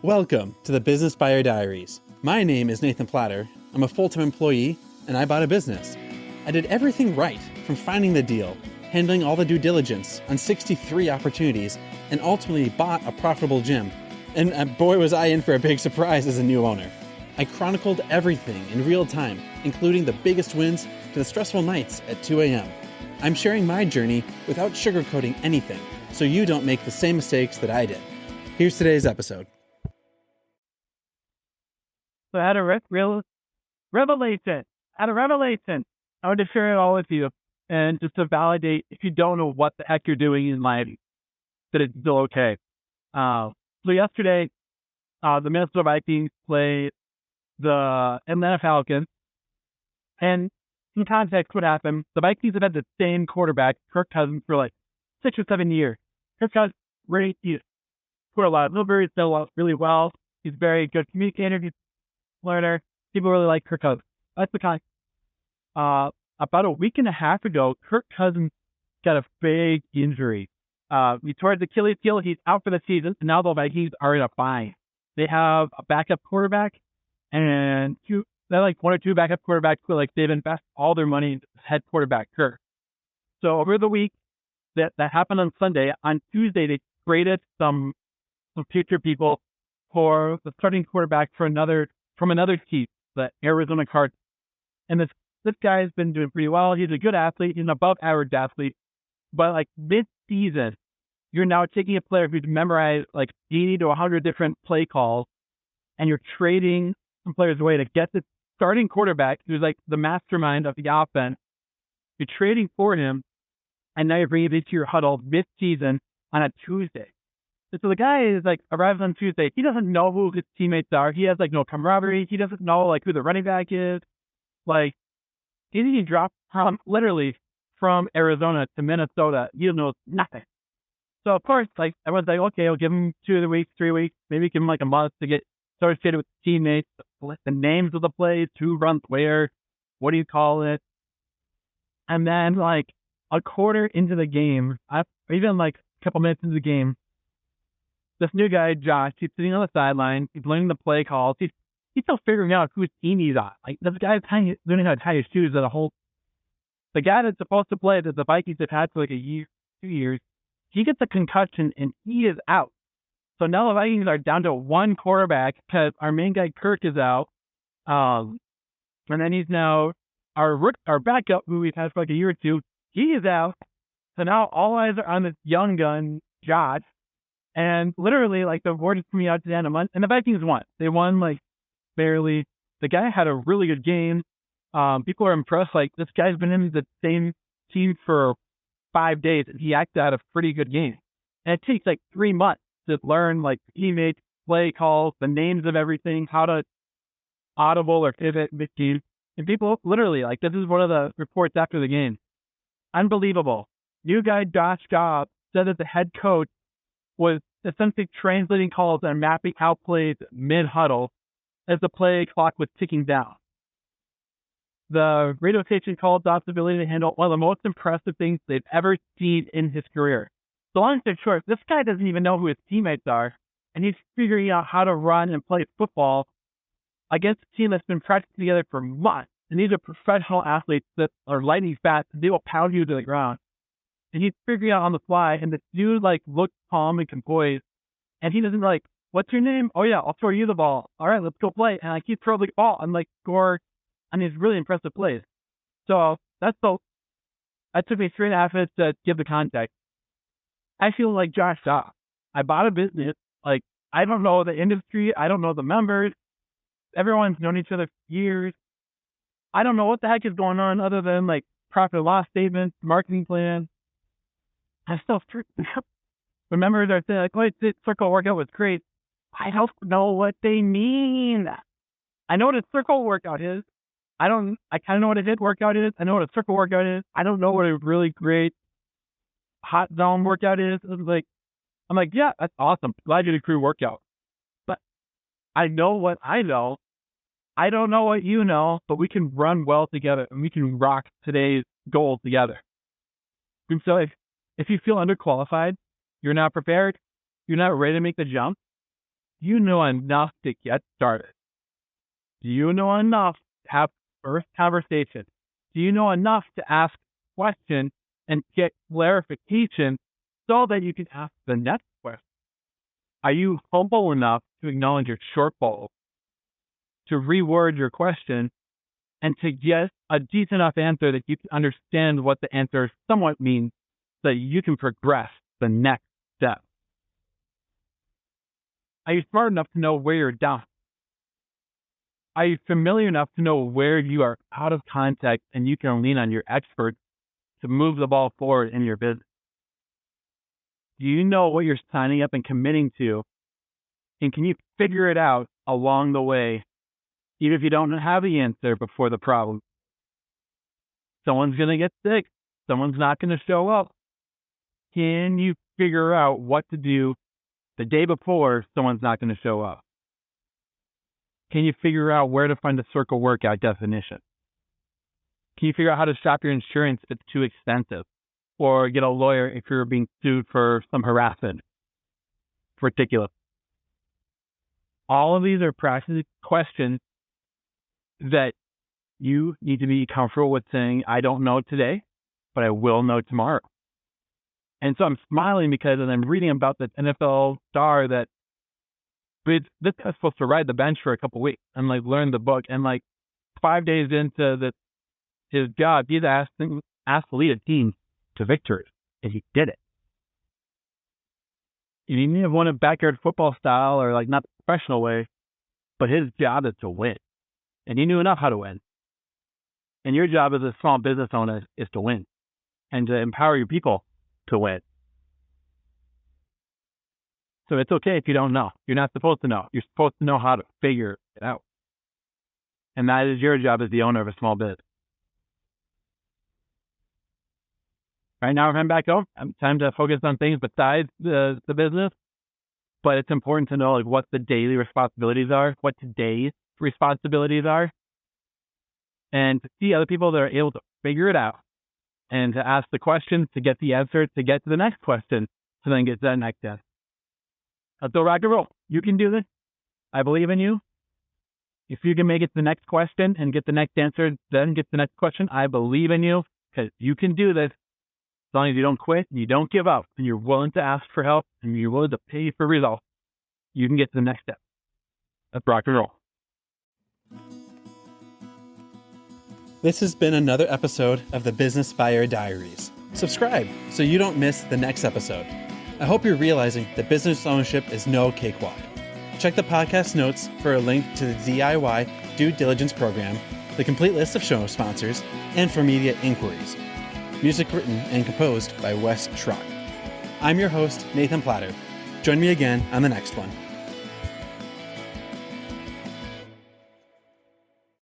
Welcome to the Business Buyer Diaries. My name is Nathan Platter. I'm a full-time employee, and I bought a business. I did everything right, from finding the deal, handling all the due diligence on 63 opportunities, and ultimately bought a profitable gym. And boy, was I in for a big surprise as a new owner. I chronicled everything in real time, including the biggest wins to the stressful nights at 2 a.m. I'm sharing my journey without sugarcoating anything, so you don't make the same mistakes that I did. Here's today's episode. So I had a revelation. I wanted to share it all with you, and just to validate, if you don't know what the heck you're doing in life, that it's still okay. So yesterday, the Minnesota Vikings played the Atlanta Falcons, and in context, what happened? The Vikings have had the same quarterback, Kirk Cousins, for like 6 or 7 years. Kirk Cousins, he scored a lot of deliveries, did really well. He's a very good communicator. He's learner. People really like Kirk Cousins. That's the kind. About a week and a half ago, Kirk Cousins got a big injury. He tore his Achilles heel. He's out for the season, and now the Vikings are in a bind. They have a backup quarterback, and they're like one or two backup quarterbacks who they've invested all their money into head quarterback Kirk. So over the week, that happened on Sunday. On Tuesday, they traded some future people for the starting quarterback from another team, the Arizona Cardinals. And this guy has been doing pretty well. He's a good athlete. He's an above average athlete. But mid-season, you're now taking a player who's memorized 80 to 100 different play calls, and you're trading some players away to get the starting quarterback who's the mastermind of the offense. You're trading for him, and now you're bringing him into your huddle mid-season on a Tuesday. So the guy arrives on Tuesday. He doesn't know who his teammates are. He has no camaraderie. He doesn't know who the running back is. He dropped literally from Arizona to Minnesota. He knows nothing. So of course, everyone's okay, I'll give him 2 weeks, 3 weeks, maybe give him a month to get associated with the teammates, the names of the plays, who runs where, what do you call it? And then a quarter into the game, even a couple minutes into the game, this new guy, Josh, he's sitting on the sideline. He's learning the play calls. He's still figuring out whose team he's on. This guy's learning how to tie his shoes. The guy that's supposed to play that the Vikings have had for a year, 2 years, he gets a concussion and he is out. So now the Vikings are down to one quarterback because our main guy Kirk is out. And then he's now our backup, who we've had for a year or two. He is out. So now all eyes are on this young gun, Josh. And literally, the award is coming out to the end of the month, and the Vikings won. They won, barely. The guy had a really good game. People are impressed. This guy's been in the same team for 5 days, and he acted out a pretty good game. And it takes, 3 months to learn, teammates, play calls, the names of everything, how to audible or pivot mid-game. And people, literally, this is one of the reports after the game. Unbelievable. New guy Josh Jobs said that the head coach was essentially translating calls and mapping out plays mid-huddle as the play clock was ticking down. The radio station called Jobs' ability to handle one of the most impressive things they've ever seen in his career. So long story short, this guy doesn't even know who his teammates are, and he's figuring out how to run and play football against a team that's been practicing together for months. And these are professional athletes that are lightning fast, and they will pound you to the ground. And he's figuring out on the fly, and the dude looks calm and composed, and he doesn't what's your name? Oh yeah, I'll throw you the ball. All right, let's go play. And he throws the ball and score on these really impressive plays. So that took me 3.5 minutes to give the context. I feel like Josh Dobbs. I bought a business. I don't know the industry. I don't know the members. Everyone's known each other for years. I don't know what the heck is going on other than profit and loss statements, marketing plan. I still remember they're saying this circle workout was great. I don't know what they mean. I know what a circle workout is. I kind of know what a HIIT workout is. I know what a circle workout is. I don't know what a really great hot zone workout is. I'm yeah, that's awesome. Glad you did a crew workout. But I know what I know. I don't know what you know, but we can run well together and we can rock today's goals together. And so if you feel underqualified, you're not prepared, you're not ready to make the jump, Do you know enough to get started? Do you know enough to have first conversation? Do you know enough to ask questions and get clarification so that you can ask the next question? Are you humble enough to acknowledge your shortfalls, to reword your question, and to get a decent enough answer that you can understand what the answer somewhat means so that you can progress the next step? Are you smart enough to know where you're down? Are you familiar enough to know where you are out of context and you can lean on your experts to move the ball forward in your business? Do you know what you're signing up and committing to? And can you figure it out along the way, even if you don't have the answer before the problem? Someone's going to get sick. Someone's not going to show up. Can you figure out what to do the day before someone's not going to show up? Can you figure out where to find a circle workout definition? Can you figure out how to shop your insurance if it's too expensive? Or get a lawyer if you're being sued for some harassment? It's ridiculous. All of these are practical questions that you need to be comfortable with saying, I don't know today, but I will know tomorrow. And so I'm smiling because as I'm reading about the NFL star that this guy's supposed to ride the bench for a couple of weeks and learn the book. And 5 days into his job, he's asked to lead a team to victory, and he did it. He may have won a backyard football style or not the professional way, but his job is to win, and he knew enough how to win. And your job as a small business owner is to win and to empower your people to win. So it's okay if you don't know. You're not supposed to know. You're supposed to know how to figure it out. And that is your job as the owner of a small business. Right now, I'm back home. Time to focus on things besides the business. But it's important to know what the daily responsibilities are, what today's responsibilities are, and to see other people that are able to figure it out and to ask the questions, to get the answer, to get to the next question, to then get to that next answer. Let's go rock and roll. You can do this. I believe in you. If you can make it to the next question and get the next answer, then get the next question, I believe in you because you can do this. As long as you don't quit and you don't give up and you're willing to ask for help and you're willing to pay for results, you can get to the next step. Let's rock and roll. This has been another episode of the Business Buyer Diaries. Subscribe so you don't miss the next episode. I hope you're realizing that business ownership is no cakewalk. Check the podcast notes for a link to the DIY due diligence program, the complete list of show sponsors, and for media inquiries. Music written and composed by Wes Schrock. I'm your host, Nathan Platter. Join me again on the next one.